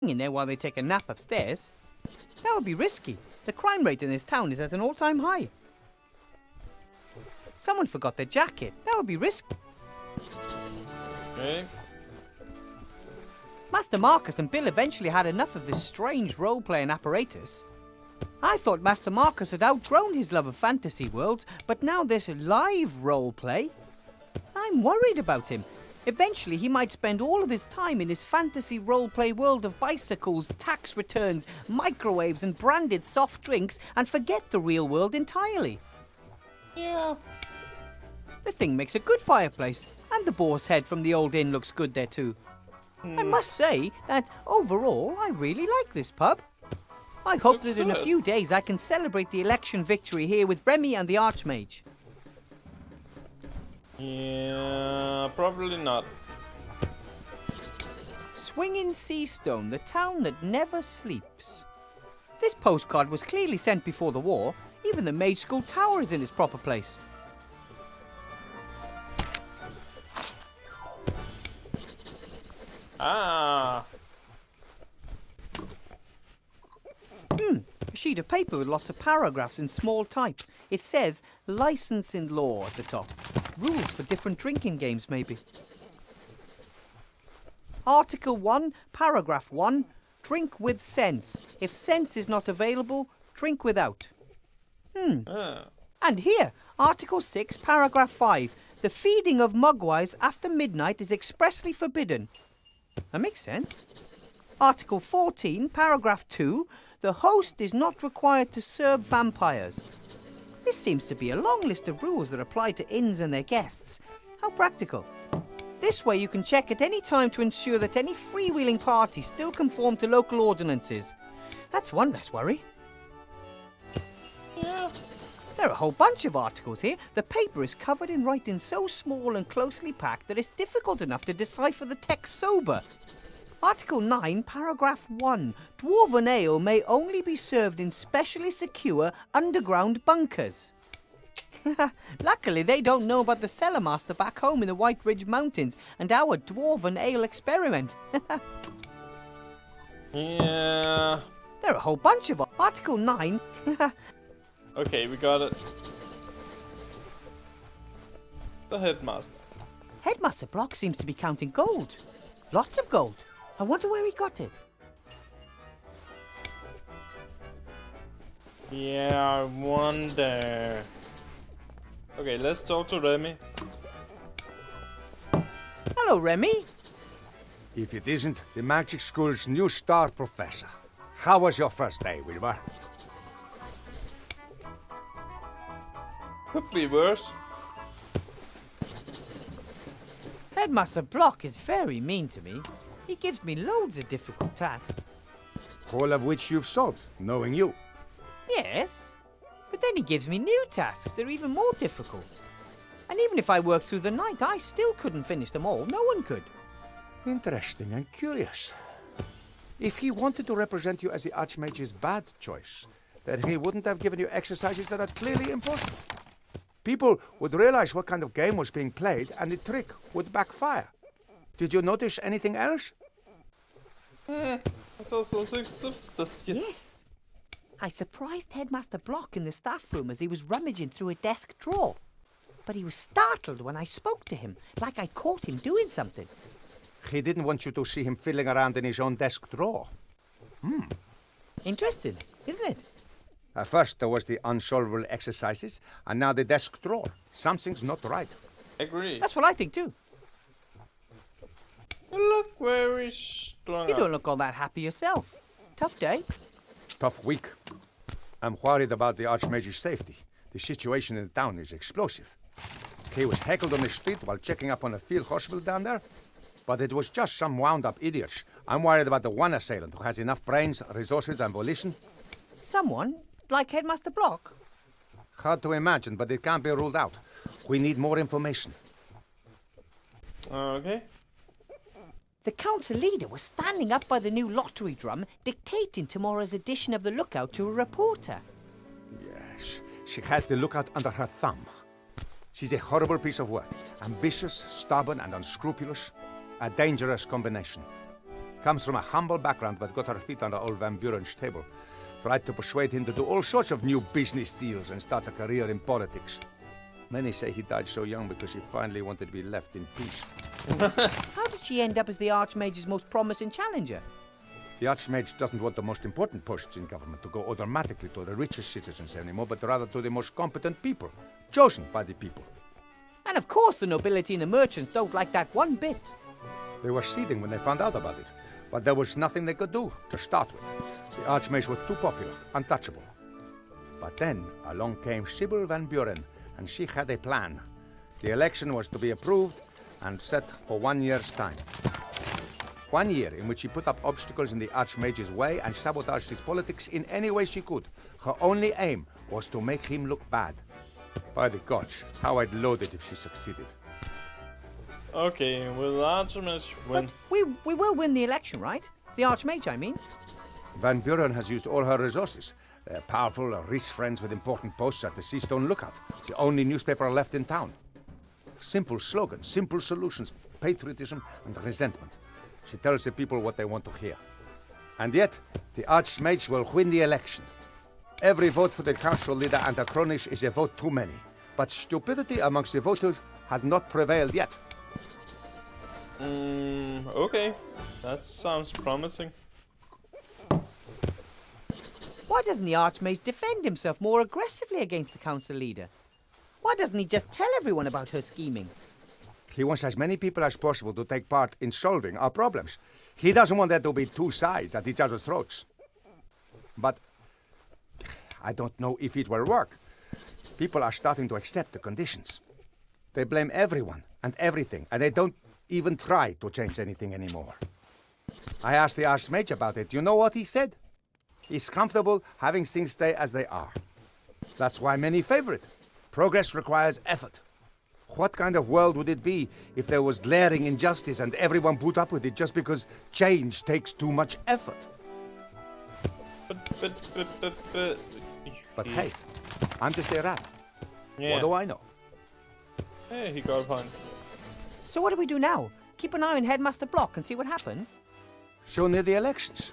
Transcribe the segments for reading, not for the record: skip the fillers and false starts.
in there while they take a nap upstairs. That would be risky. The crime rate in this town is at an all-time high. Someone forgot their jacket. That would be risky. Okay. Master Marcus and Bill eventually had enough of this strange role-playing apparatus. I thought Master Marcus had outgrown his love of fantasy worlds, but now there's live role-play. I'm worried about him. Eventually, he might spend all of his time in his fantasy role-play world of bicycles, tax returns, microwaves and branded soft drinks and forget the real world entirely. Yeah. The thing makes a good fireplace, and the boar's head from the old inn looks good there too. I must say that overall, I really like this pub. I hope that in a few days I can celebrate the election victory here with Remy and the Archmage. Yeah, probably not. Swinging Seastone, the town that never sleeps. This postcard was clearly sent before the war. Even the Mage School Tower is in its proper place. Ah. A sheet of paper with lots of paragraphs in small type. It says licensing law at the top. Rules for different drinking games, maybe. Article 1, paragraph 1. Drink with sense. If sense is not available, drink without. And here, Article 6, paragraph 5. The feeding of mugwais after midnight is expressly forbidden. That makes sense. Article 14, paragraph 2. The host is not required to serve vampires. This seems to be a long list of rules that apply to inns and their guests. How practical. This way you can check at any time to ensure that any freewheeling parties still conform to local ordinances. That's one less worry. Yeah. There are a whole bunch of articles here. The paper is covered in writing so small and closely packed that it's difficult enough to decipher the text sober. Article 9, paragraph 1. Dwarven ale may only be served in specially secure underground bunkers. Luckily, they don't know about the cellar master back home in the White Ridge Mountains and our Dwarven ale experiment. Yeah. There are a whole bunch of Article 9. Okay, we got it. The headmaster. Headmaster Block seems to be counting gold. Lots of gold. I wonder where he got it. Yeah, I wonder. Okay, let's talk to Remy. Hello, Remy. If it isn't the magic school's new star professor. How was your first day, Wilbur? Could be worse. Headmaster Block is very mean to me. He gives me loads of difficult tasks. All of which you've solved, knowing you. Yes, but then he gives me new tasks that are even more difficult. And even if I worked through the night, I still couldn't finish them all. No one could. Interesting and curious. If he wanted to represent you as the Archmage's bad choice, then he wouldn't have given you exercises that are clearly impossible. People would realize what kind of game was being played, and the trick would backfire. Did you notice anything else? I saw something suspicious. Yes. I surprised Headmaster Block in the staff room as he was rummaging through a desk drawer. But he was startled when I spoke to him, like I caught him doing something. He didn't want you to see him fiddling around in his own desk drawer. Interesting, isn't it? At first there was the unsolvable exercises, and now the desk drawer. Something's not right. Agree. That's what I think too. You look very strong. You don't look all that happy yourself. Tough day. Tough week. I'm worried about the Archmage's safety. The situation in the town is explosive. He was heckled on the street while checking up on a field hospital down there. But it was just some wound-up idiots. I'm worried about the one assailant who has enough brains, resources, and volition. Someone like Headmaster Block? Hard to imagine, but it can't be ruled out. We need more information. Okay. The council leader was standing up by the new lottery drum, dictating tomorrow's edition of The Lookout to a reporter. Yes, she has the Lookout under her thumb. She's a horrible piece of work. Ambitious, stubborn, and unscrupulous. A dangerous combination. Comes from a humble background but got her feet under old Van Buren's table. Tried to persuade him to do all sorts of new business deals and start a career in politics. Many say he died so young because he finally wanted to be left in peace. How did she end up as the Archmage's most promising challenger? The Archmage doesn't want the most important posts in government to go automatically to the richest citizens anymore, but rather to the most competent people, chosen by the people. And of course the nobility and the merchants don't like that one bit. They were seething when they found out about it, but there was nothing they could do to start with. The Archmage was too popular, untouchable. But then along came Sybil Van Buren, and she had a plan. The election was to be approved and set for 1 year's time. 1 year in which she put up obstacles in the Archmage's way and sabotaged his politics in any way she could. Her only aim was to make him look bad. By the gods, how I'd load it if she succeeded. Okay, will the Archmage win? But we will win the election, right? The Archmage, I mean. Van Buren has used all her resources. Powerful, rich friends with important posts at the Seastone Lookout. The only newspaper left in town. Simple slogans, simple solutions, patriotism and resentment. She tells the people what they want to hear. And yet, the Archmage will win the election. Every vote for the council leader and her cronies is a vote too many. But stupidity amongst the voters has not prevailed yet. Okay. That sounds promising. Why doesn't the Archmage defend himself more aggressively against the council leader? Why doesn't he just tell everyone about her scheming? He wants as many people as possible to take part in solving our problems. He doesn't want there to be two sides at each other's throats. But I don't know if it will work. People are starting to accept the conditions. They blame everyone and everything, and they don't even try to change anything anymore. I asked the Archmage about it. You know what he said? He's comfortable having things stay as they are. That's why many favor it. Progress requires effort. What kind of world would it be if there was glaring injustice and everyone put up with it just because change takes too much effort? But hey, I'm just a rat. Yeah. What do I know? Hey, he got a point. So what do we do now? Keep an eye on Headmaster Block and see what happens? So near the elections.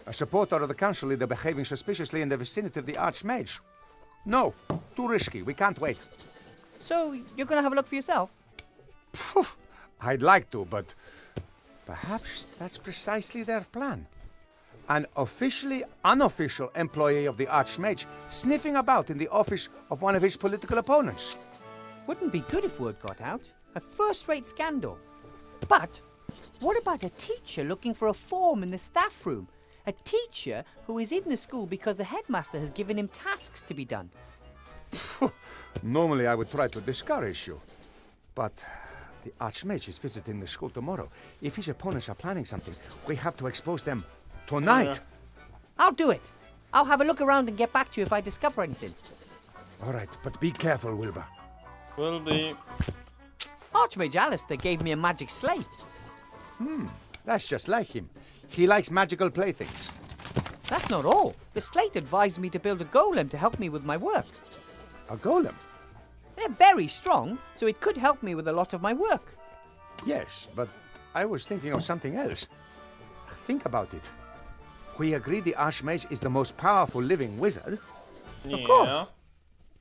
A supporter of the council leader behaving suspiciously in the vicinity of the Archmage. No, too risky. We can't wait. So you're going to have a look for yourself? Phew, I'd like to, but perhaps that's precisely their plan. An officially unofficial employee of the Archmage sniffing about in the office of one of his political opponents. Wouldn't be good if word got out. A first-rate scandal. But what about a teacher looking for a form in the staff room? A teacher who is in the school because the headmaster has given him tasks to be done. Normally I would try to discourage you, but the Archmage is visiting the school tomorrow. If his opponents are planning something, we have to expose them tonight. I'll do it. I'll have a look around and get back to you if I discover anything. All right, but be careful, Wilbur. Will be. Archmage Alistair gave me a magic slate. That's just like him. He likes magical playthings. That's not all. The slate advised me to build a golem to help me with my work. A golem? They're very strong, so it could help me with a lot of my work. Yes, but I was thinking of something else. Think about it. We agree the Archmage is the most powerful living wizard. Of course.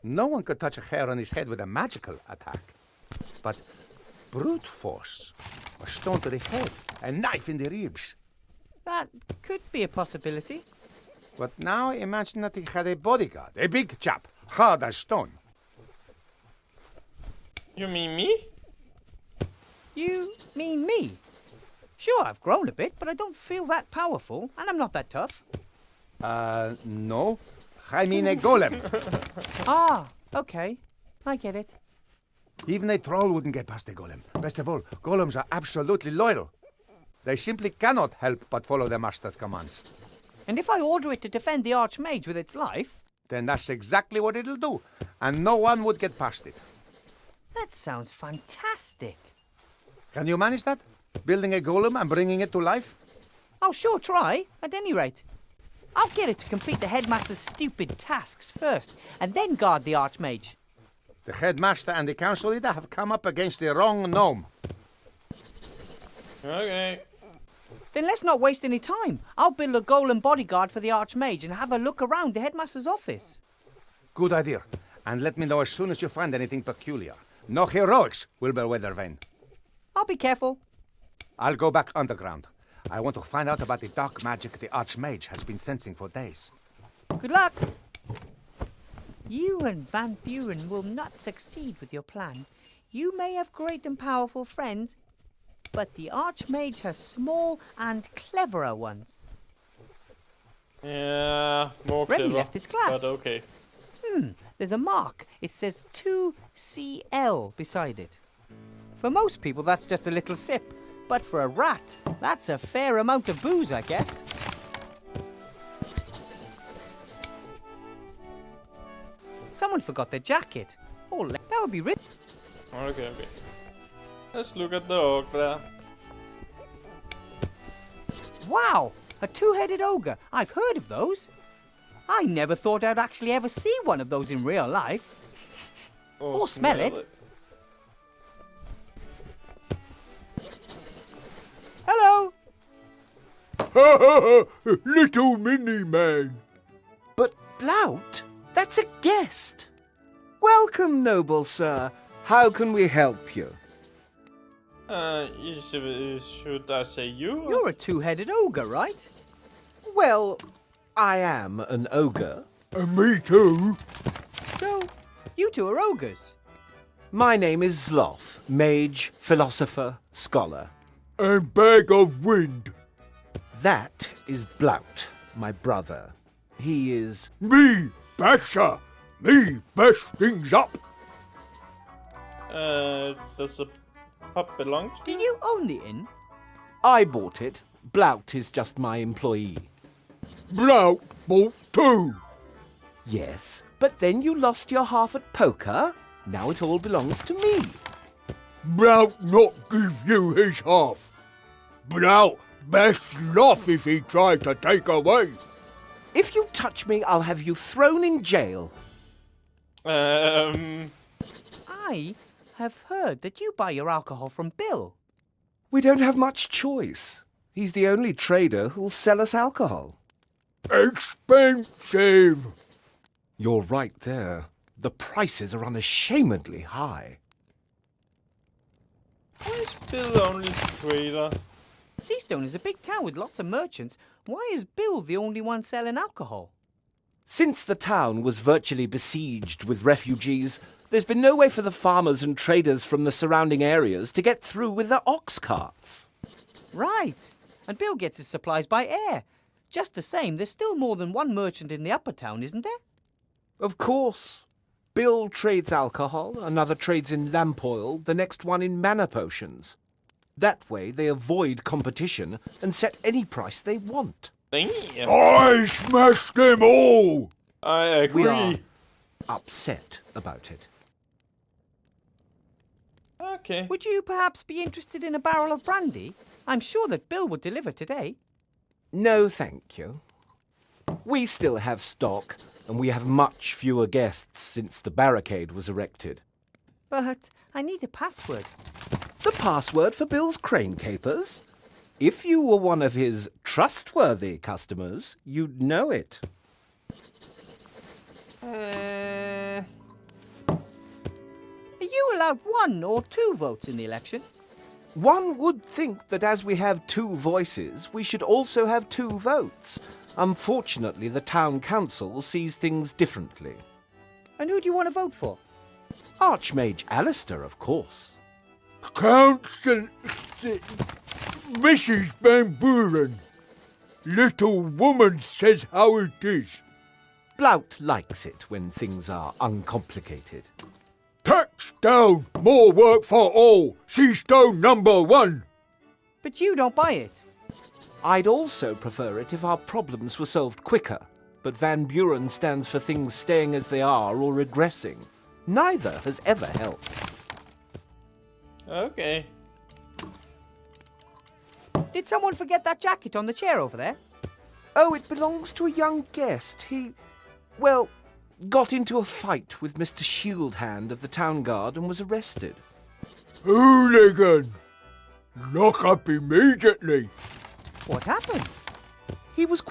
No one could touch a hair on his head with a magical attack. But brute force, a stone to the head, a knife in the ribs. That could be a possibility. But now imagine that he had a bodyguard, a big chap, hard as stone. You mean me? You mean me? Sure, I've grown a bit, but I don't feel that powerful, and I'm not that tough. No. I mean a golem. Ah, okay. I get it. Even a troll wouldn't get past a golem. Best of all, golems are absolutely loyal. They simply cannot help but follow their master's commands. And if I order it to defend the Archmage with its life? Then that's exactly what it'll do, and no one would get past it. That sounds fantastic. Can you manage that? Building a golem and bringing it to life? I'll sure try, at any rate. I'll get it to complete the headmaster's stupid tasks first, and then guard the Archmage. The headmaster and the council leader have come up against the wrong gnome. Okay. Then let's not waste any time. I'll build a golem bodyguard for the Archmage and have a look around the headmaster's office. Good idea. And let me know as soon as you find anything peculiar. No heroics, Wilbur Weathervane. I'll be careful. I'll go back underground. I want to find out about the dark magic the Archmage has been sensing for days. Good luck. You and Van Buren will not succeed with your plan. You may have great and powerful friends, but the Archmage has small and cleverer ones. Yeah, more Remy clever, left his class. but okay. There's a mark. It says 2CL beside it. For most people, that's just a little sip. But for a rat, that's a fair amount of booze, I guess. Someone forgot their jacket. Oh, that would be rich. Okay. Let's look at the ogre. Wow, a two-headed ogre. I've heard of those. I never thought I'd actually ever see one of those in real life. Or smell it. Hello. Little mini man. But Blout, that's a guest. Welcome, noble sir. How can we help you? Should I say you? You're a two-headed ogre, right? Well, I am an ogre. Me too. So, you two are ogres. My name is Zloth, mage, philosopher, scholar. And bag of wind. That is Blout, my brother. He is... Me, basher. Me, bash things up. Does the pub belong to Do you? you own the inn? I bought it. Blout is just my employee. Blout bought too. Yes, but then you lost your half at poker. Now it all belongs to me. Blout not give you his half. Blout best laugh if he tried to take away. If you touch me, I'll have you thrown in jail. I have heard that you buy your alcohol from Bill. We don't have much choice. He's the only trader who'll sell us alcohol. Expensive. You're right there. The prices are unashamedly high. Why is Bill the only trader? Seastone is a big town with lots of merchants. Why is Bill the only one selling alcohol? Since the town was virtually besieged with refugees, there's been no way for the farmers and traders from the surrounding areas to get through with their ox carts. Right. And Bill gets his supplies by air. Just the same, there's still more than one merchant in the upper town, isn't there? Of course. Bill trades alcohol, another trades in lamp oil, the next one in mana potions. That way they avoid competition and set any price they want. Damn. I smashed them all. I agree. We are upset about it. Okay. Would you perhaps be interested in a barrel of brandy? I'm sure that Bill would deliver today. No, thank you. We still have stock, and we have much fewer guests since the barricade was erected. But I need a password. The password for Bill's crane capers? If you were one of his trustworthy customers, you'd know it. Are you allowed 1 or 2 votes in the election? One would think that as we have 2 voices, we should also have 2 votes. Unfortunately, the town council sees things differently. And who do you want to vote for? Archmage Alistair, of course. Council... Mrs. Van Buren. Little woman says how it is. Blout likes it when things are uncomplicated. Tax down, more work for all. Seastone number 1. But you don't buy it. I'd also prefer it if our problems were solved quicker, but Van Buren stands for things staying as they are or regressing. Neither has ever helped. Okay. Did someone forget that jacket on the chair over there? Oh, it belongs to a young guest. He, well, got into a fight with Mr. Shieldhand of the Town Guard and was arrested. Hooligan! Lock up immediately. What happened? He was